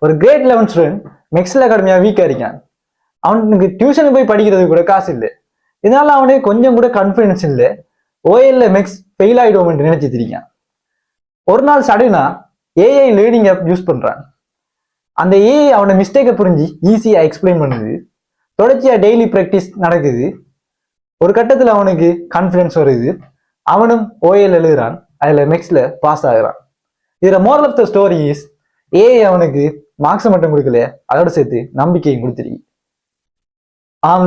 ஒரு great 11 student மெக்ஸில் academia வீக்கா இருக்கான். அவனுக்கு டியூஷனுக்கு போய் படிக்கிறது கூட காசு இல்லை. இதனால அவனுக்கு கொஞ்சம் கூட கான்ஃபிடன்ஸ் இல்லை. ஓஎல்ல மெக்ஸ் ஃபெயில் ஆயிடுவோம் நினைச்சிட்டு இருக்கான். ஒரு நாள் சடனா ஏஐ லேர்னிங் ஆப் யூஸ் பண்றான். அந்த ஏஐ அவனை மிஸ்டேக்கை புரிஞ்சு ஈஸியா எக்ஸ்பிளைன் பண்ணுது. தொடர்ச்சியா டெய்லி ப்ராக்டிஸ் நடக்குது. ஒரு கட்டத்தில் அவனுக்கு கான்ஃபிடன்ஸ் வருது. அவனும் ஓஎல் எழுதுறான். அதுல மெக்ஸ்ல பாஸ் ஆகுறான். இதுல moral of the story is AI அவனுக்கு மார்க்ஸ் மட்டும் கொடுக்கல, அதோட சேர்த்து நம்பிக்கையும் கொடுத்துருக்கு.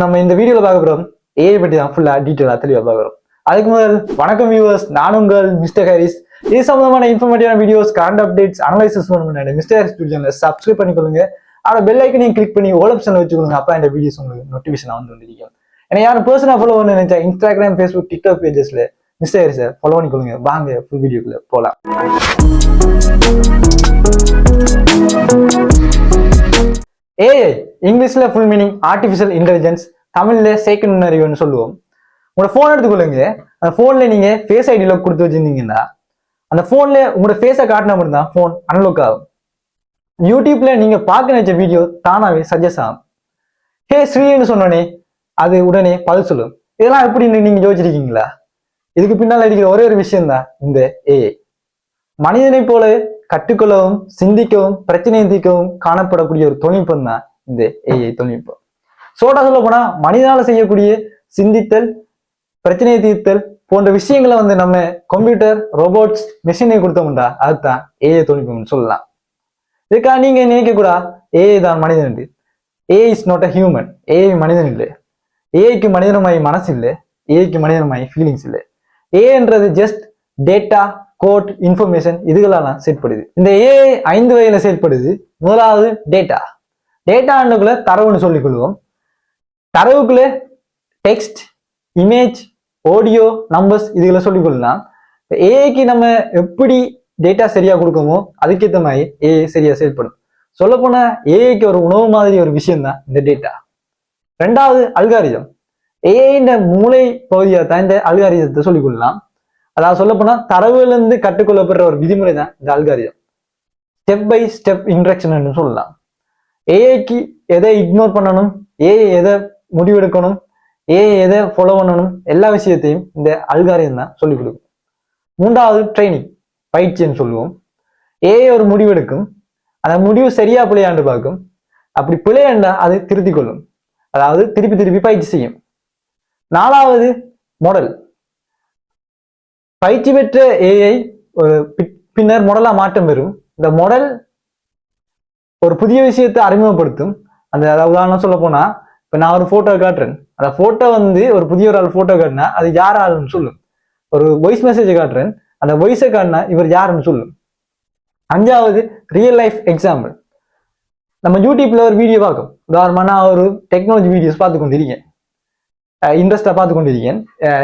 நம்ம இந்த வீடியோல பார்க்க போறோம் ஏஐ பற்றி தான் ஃபுல்லா டீட்டெயிலா தெளிவா பார்க்குறோம். அதுக்கு முதல் வணக்கம் வியூவர்ஸ், நான் உங்கள் மிஸ்டர் ஹாரிஸ். இது சம்பந்தமான இன்ஃபர்மேட்டிவான வீடியோஸ், கரண்ட் அப்டேட்ஸ், அனலைசிஸ் பண்ண மிஸ்டர் ஹாரிஸ் சேனலை சப்ஸ்கிரைப் பண்ணிக்கொள்ளுங்க. அந்த பெல் ஐக்கனையும் கிளிக் பண்ணி ஓல் ஆப்ஷன்ல வச்சுக்கோங்க. அப்ப இந்த வீடியோஸ் உங்களுக்கு நோட்டிஃபிகேஷன் வந்துருக்கும். ஏன்னா யாரும் பர்சனலா ஃபாலோ பண்ண நினைச்சா இன்ஸ்டாகிராம், ஃபேஸ்புக், டிக்டாக் பேஜஸ்ல மிஸ்டர் ஹாரிஸை ஃபாலோ பண்ணிக்கொள்ளுங்க. வாங்க ஃபுல் வீடியோக்குள்ள போலாம். ஏஐ இங்கிலீஷ்ல ஃபுல் மீனிங் ஆர்டிஃபிஷியல் இன்டெலிஜென்ஸ், தமிழ்ல செயற்கை நுண்ணறிவுன்னு சொல்லுவோம். உங்களோட போன் எடுத்துக்கொள்ளுங்க. அந்த போன்ல நீங்க ஃபேஸ் ஐடி லாக் கொடுத்து வச்சிருந்தீங்கன்னா அந்த போன்ல உங்களோட ஃபேஸை காட்டினா மட்டும்தான் போன் அன்லாக் ஆகும். யூடியூப்ல நீங்க பார்க்க நினைச்ச வீடியோ தானாவே சஜஸ்ட் ஆகும். ஹே ஸ்ரீன்னு சொன்னோடனே அது உடனே பதில் சொல்லும். இதெல்லாம் எப்படின்னு நீங்க யோசிச்சிருக்கீங்களா? இதுக்கு பின்னால் இருக்கிற ஒரே ஒரு விஷயம் தான் இந்த ஏஐ. மனிதனை போல கற்றுக்கொள்ளவும், சிந்திக்கவும், பிரச்சனையை தீர்க்கவும் காணப்படக்கூடிய ஒரு தொழில்நுட்பம் தான் இந்த ஏஐ தொழில்நுட்பம். சொல்ல போனா மனிதனால செய்யக்கூடிய சிந்தித்தல், பிரச்சனையை தீர்த்தல் போன்ற விஷயங்களை நம்ம கம்ப்யூட்டர், ரோபோட்ஸ், மெஷினை கொடுத்தோம்டா அதுதான் ஏஐ தொழில்நுட்பம் சொல்லலாம். இதுக்காக நீங்க நினைக்க கூடா ஏஐ தான் மனிதன். AI is not a human. AI மனிதன் இல்லை. ஏஐக்கு மனிதனமாய் மனசு இல்லை. ஏஐக்கு மனிதனமாய் ஃபீலிங்ஸ் இல்லை. ஏன்றது ஜஸ்ட் டேட்டா, கோட், இன்ஃபர்மேஷன் இதுகளெல்லாம் செயல்படுது. இந்த ஏஐ 5 வகையில செயல்படுது. முதலாவது டேட்டா. டேட்டாண்டுக்குள்ள தரவுன்னு சொல்லிக் கொள்வோம். தரவுக்குள்ள டெக்ஸ்ட், இமேஜ், ஆடியோ, நம்பர்ஸ் இதுகளை சொல்லிக் கொள்ளலாம். ஏஐக்கு நம்ம எப்படி டேட்டா சரியா கொடுக்கமோ அதுக்கேற்ற மாதிரி ஏஐ சரியா செயல்படும். சொல்ல போனா ஏஐக்கு ஒரு உணவு மாதிரி ஒரு விஷயம் தான் இந்த டேட்டா. ரெண்டாவது அல்காரிதம். ஏஐ மூளை பகுதியா தான் இந்த அல்காரிதத்தை சொல்லிக் கொள்ளலாம். அதாவது சொல்ல போனா தரவுல இருந்து கற்றுக்கொள்ளப்படுற ஒரு விதிமுறை தான் இந்த algorithm. Step by step instruction சொல்லலாம். ஏஐக்கு எதை இக்னோர் பண்ணணும், ஏஐ எதை முடிவெடுக்கணும், ஏஐ எதை ஃபாலோ பண்ணணும், எல்லா விஷயத்தையும் இந்த அல்காரிதம் தான் சொல்லிக் கொடுக்கும். மூன்றாவது ட்ரைனிங், பயிற்சின்னு சொல்லுவோம். ஏஐ ஒரு முடிவெடுக்கும். அந்த முடிவு சரியா பிழையாண்டு பார்க்கும். அப்படி பிழையாண்டா அது திருத்திக் கொள்ளும். அதாவது திருப்பி திருப்பி பயிற்சி செய்யும். நாலாவது மாடல். பயிற்சி பெற்ற ஏஐ ஒரு பின்னர் மாடலா மாற்றம் பெறும். இந்த மாடல் ஒரு புதிய விஷயத்தை அறிமுகப்படுத்தும். அந்த உதாரணம் சொல்ல போனா இப்ப நான் ஒரு போட்டோ காட்டுறேன். அந்த போட்டோ ஒரு புதிய ஒரு ஆள் போட்டோ காட்டினா அது யார் ஆளுன்னு சொல்லும். ஒரு வாய்ஸ் மெசேஜ் காட்டுறேன், அந்த வாய்ஸை காட்டினா இவர் யாருன்னு சொல்லும். அஞ்சாவது ரியல் லைஃப் எக்ஸாம்பிள். நம்ம யூடியூப்ல ஒரு வீடியோ பார்க்கும். உதாரணமா நான் ஒரு டெக்னாலஜி வீடியோஸ் பார்த்து கொண்டிருக்கேன், இன்ட்ரெஸ்டா பார்த்து கொண்டிருக்கேன்.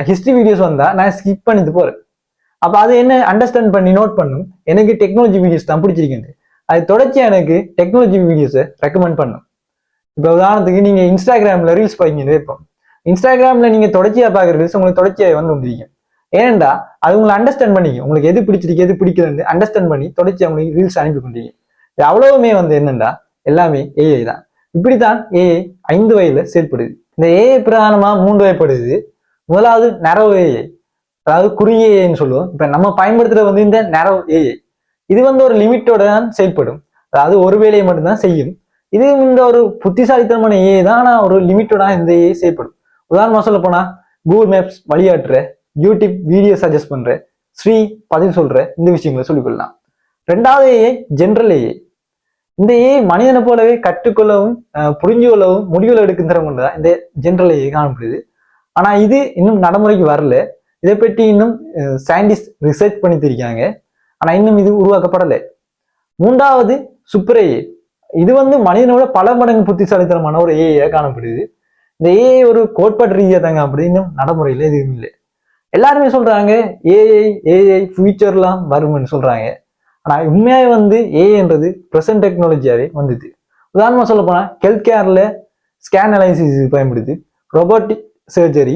ஹிஸ்டரி வீடியோஸ் வந்தா நான் ஸ்கிப் பண்ணிட்டு போறேன். அப்ப அது என்ன அண்டர்ஸ்டாண்ட் பண்ணி நோட் பண்ணும், எனக்கு டெக்னாலஜி வீடியோஸ் தான் பிடிச்சிருக்கேன். அது தொடர்ச்சியா எனக்கு டெக்னாலஜி வீடியோஸை ரெக்கமெண்ட் பண்ணும். இப்போ உதாரணத்துக்கு நீங்க இன்ஸ்டாகிராம்ல ரீல்ஸ் பாய்ங்க வைப்போம். இன்ஸ்டாகிராம்ல நீங்க தொடர்ச்சியா பாக்குற ரீல்ஸ் உங்களுக்கு தொடர்ச்சியா கொண்டிருக்கும். ஏன்டா அது உங்களை அண்டர்ஸ்டாண்ட் பண்ணிக்கும். உங்களுக்கு எது பிடிச்சிருக்கு எது பிடிக்கலன்னு அண்டர்ஸ்டாண்ட் பண்ணி தொடர்ச்சியா உங்களுக்கு ரீல்ஸ் அனுப்பி கொண்டிருக்கும். இது அவ்வளவுமே என்னண்டா எல்லாமே ஏஐ தான். இப்படித்தான் ஏஐ 5 வகையில செயல்படுது. இந்த ஏஐ பிரதானமா 3 வகைப்படுது. முதலாவது நரவ் ஏஐ, அதாவது குறுகிய ஏஐன்னு சொல்லுவோம். இப்ப நம்ம பயன்படுத்துறது இந்த நரவ் ஏஐ. இது ஒரு லிமிட்டோட தான் செயல்படும். அதாவது ஒரு வேலையை மட்டும்தான் செய்யும். இது ஒரு புத்திசாலித்தனமான ஏஐ தான். ஆனா ஒரு லிமிட்டோட இந்த ஏஐ செயல்படும். உதாரணமா சொல்ல போனா கூகுள் மேப்ஸ் வழியாட்டுற, யூடியூப் வீடியோ சஜஸ்ட் பண்ற, ஸ்ரீ பதில் சொல்ற இந்த விஷயங்களை சொல்லிக்கொள்ளலாம். ரெண்டாவது ஏஐ ஜென்ரல் ஏஐ. இந்த ஏஐ மனிதனை போலவே கற்றுக்கொள்ளவும், புரிஞ்சு கொள்ளவும், முடிவுகள் எடுக்கும் திறம் கொண்டதான் இந்த ஜென்ரல் ஏஐ காணப்படுது. ஆனா இது இன்னும் நடைமுறைக்கு வரல. இதை பற்றி இன்னும் சயின்டிஸ்ட் ரிசர்ச் பண்ணிட்டு இருக்காங்க. ஆனா இன்னும் இது உருவாக்கப்படலை. மூன்றாவது சூப்பர் ஏஐ. இது மனிதனோட பல மடங்கு புத்திசாலித்தனமான ஒரு ஏஐ காணப்படுது. இந்த ஏஐ ஒரு கோட்பாட்டு ரீதியா தாங்க, அப்படி இன்னும் நடைமுறையில எதுவும் இல்லை. எல்லாருமே சொல்றாங்க ஏஐ ஃபியூச்சர்லாம் வரும்னு சொல்றாங்க. ஆனா உண்மையாவே ஏஐன்றது ப்ரெசன்ட் டெக்னாலஜியாவே வந்தது. உதாரணமா சொல்ல போனா ஹெல்த் கேர்ல ஸ்கேன் அனாலிசிஸ் பயன்படுது, ரோபோட்டிக் சர்ஜரி,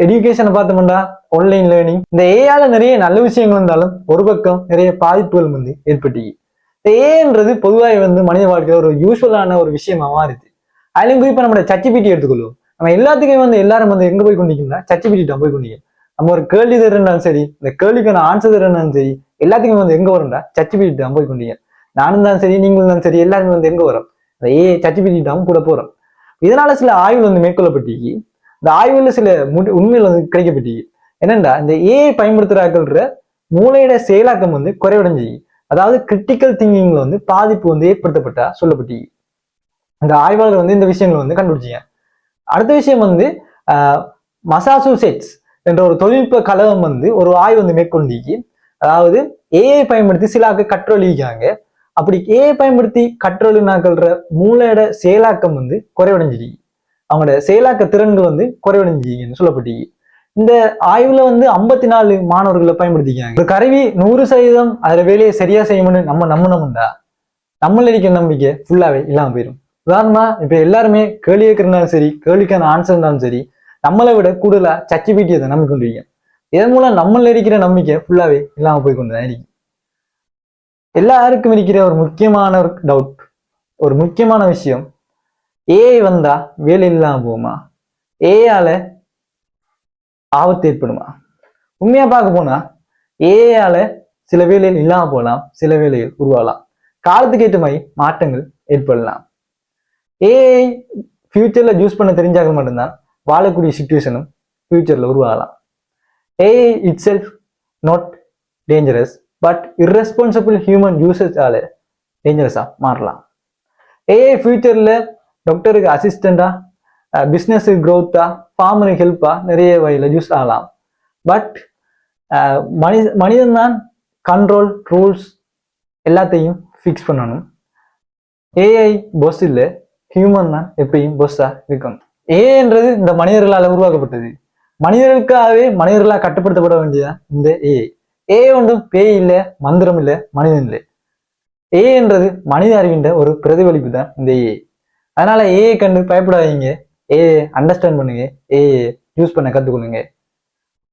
எஜுகேஷனை பார்த்தோம்னா ஆன்லைன் லேர்னிங். இந்த ஏஐல நிறைய நல்ல விஷயங்கள் இருந்தாலும் ஒரு பக்கம் நிறைய பாதிப்புகள் ஏற்பட்டு. ஏன்றது பொதுவாக வந்து மனித வாழ்க்கையில ஒரு யூஸ்வலான ஒரு விஷயமா மாறுது. அதுலயும் குறிப்பா நம்ம சச்சிபிடி எடுத்துக்கொள்ளும். நம்ம எல்லாத்துக்குமே வந்து எல்லாரும் வந்து எங்க போய் கொண்டிருக்கோம்னா சச்சிபிடி தான் போய் கொண்டிருக்கோம். நம்ம ஒரு கேள்வி தருனாலும் சரி, இந்த கேள்விக்கான ஆன்சர் தருனாலும் சரி, எல்லாத்துக்குமே வந்து எங்க வரும்டா சச்சிபிடி தான் போய் கொண்டிருக்கோம். நானும் தான் சரி, நீங்களும் தான் சரி, எல்லாருமே வந்து எங்க வரும், சச்சிபிடி தான் கூட போறோம். இதனால சில ஆய்வுகள் வந்து மேற்கொள்ளப்பட்டிருக்கு. இந்த ஆய்வுல சில உண்மைகள் வந்து கிடைக்கப்பட்டிருக்கு. என்னண்டா இந்த ஏஐ பயன்படுத்துறாங்கன்ற மூளையோட செயலாக்கம் வந்து குறைவடைஞ்சு, அதாவது கிரிட்டிக்கல் திங்கிங்ல வந்து பாதிப்பு வந்து ஏற்படுத்தப்பட்டா சொல்லப்பட்டிருக்கு. இந்த ஆய்வாளர் வந்து இந்த விஷயங்களை வந்து கண்டுபிடிச்சிங்க. அடுத்த விஷயம் வந்து மசாசூசெட்ஸ் என்ற ஒரு தொழில்நுட்ப கழகம் வந்து ஒரு ஆய்வு வந்து மேற்கொண்டிருக்கு. அதாவது ஏஐ பயன்படுத்தி சிலாக்கு கற்றொழிக்காங்க. அப்படி ஏஐ பயன்படுத்தி கற்றொழினாக்கள்ற மூளையோட செயலாக்கம் வந்து குறைவடைஞ்சிருக்கு. அவங்களோட செயலாக்க திறன்கள் வந்து குறைவடைஞ்சிருக்குன்னு சொல்லப்பட்டிருக்கு. இந்த ஆய்வுல வந்து 54 மாணவர்களை பயன்படுத்திக்காங்க. ஒரு கருவி 100% அதுல வேலையை சரியா செய்யணும்னு நம்ம நம்பினோம்டா நம்மள இருக்க நம்பிக்கை ஃபுல்லாவே இல்லாம போயிடும். உதாரணமா இப்ப எல்லாருமே கேள்வி கேட்கறதுனாலும் சரி, கேள்விக்கான ஆன்சர் இருந்தாலும் சரி, நம்மளை விட கூடுதலா சச்சிபிடியை தான் நம்பிக்கொண்டிருக்கோம். இதன் மூலம் நம்மள இருக்கிற நம்பிக்கை ஃபுல்லாவே இல்லாம போய் கொண்டுதான் இருக்கு. எல்லாருக்கும் இருக்கிற ஒரு முக்கியமான ஒரு டவுட், ஒரு முக்கியமான விஷயம், ஏஐ வந்தா வேலை இல்லாம போகுமா, ஏஆல ஆபத்து ஏற்படுமா? உண்மையா பார்க்க போனா ஏஐயால சில வேலைகள் இல்லாம போகலாம், சில வேலைகள் உருவாகலாம். காலத்துக்கு ஏற்ற மாதிரி மாற்றங்கள் ஏற்படலாம். ஏஐ ஃபியூச்சர்ல யூஸ் பண்ண தெரிஞ்சாக மட்டும்தான் வாழக்கூடிய சுச்சுவேஷனும் ஃபியூச்சர்ல உருவாகலாம். AI it self not dangerous, but irresponsible human யூசஸால டேஞ்சரஸா மாறலாம். ஏஐ ஃபியூச்சர்ல டாக்டருக்கு அசிஸ்டண்டா, பிஸ்னஸ் க்ரோத்தா, ஃபார்மருக்கு ஹெல்ப்பா நிறைய வகையில் யூஸ் ஆகலாம். பட் மனிதன் தான் கண்ட்ரோல் ரூல்ஸ் எல்லாத்தையும் ஃபிக்ஸ் பண்ணணும். ஏஐ பொஸ் இல்லை, ஹியூமன் தான் எப்பயும் பொஸ்ஸா இருக்கணும். ஏஐன்றது இந்த மனிதர்களால் உருவாக்கப்பட்டது. மனிதர்களுக்காகவே மனிதர்களால் கட்டுப்படுத்தப்பட வேண்டியதான் இந்த ஏஐ. ஏஐ ஒன்றும் பேய் இல்லை, மந்திரம் இல்லை, மனிதன் இல்லை. ஏஐன்றது மனித அறிவின்ற ஒரு பிரதிபலிப்பு தான் இந்த ஏஐ. அதனால ஏஐ கண்டு பயப்படாதீங்க. ஏஐ அண்டர்ஸ்டாண்ட் பண்ணுங்க, ஏஐ யூஸ் பண்ண கத்துக்கொள்ளுங்க.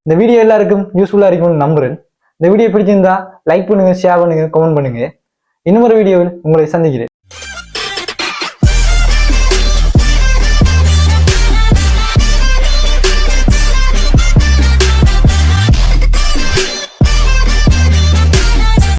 இந்த வீடியோ எல்லாருக்கும் யூஸ்ஃபுல்லா இருக்கும்னு நம்புறேன். இந்த வீடியோ பிடிச்சிருந்தா லைக் பண்ணுங்க, ஷேர் பண்ணுங்க, கமெண்ட் பண்ணுங்க. இன்னொரு வீடியோவில் உங்களை சந்திக்கிறேன்.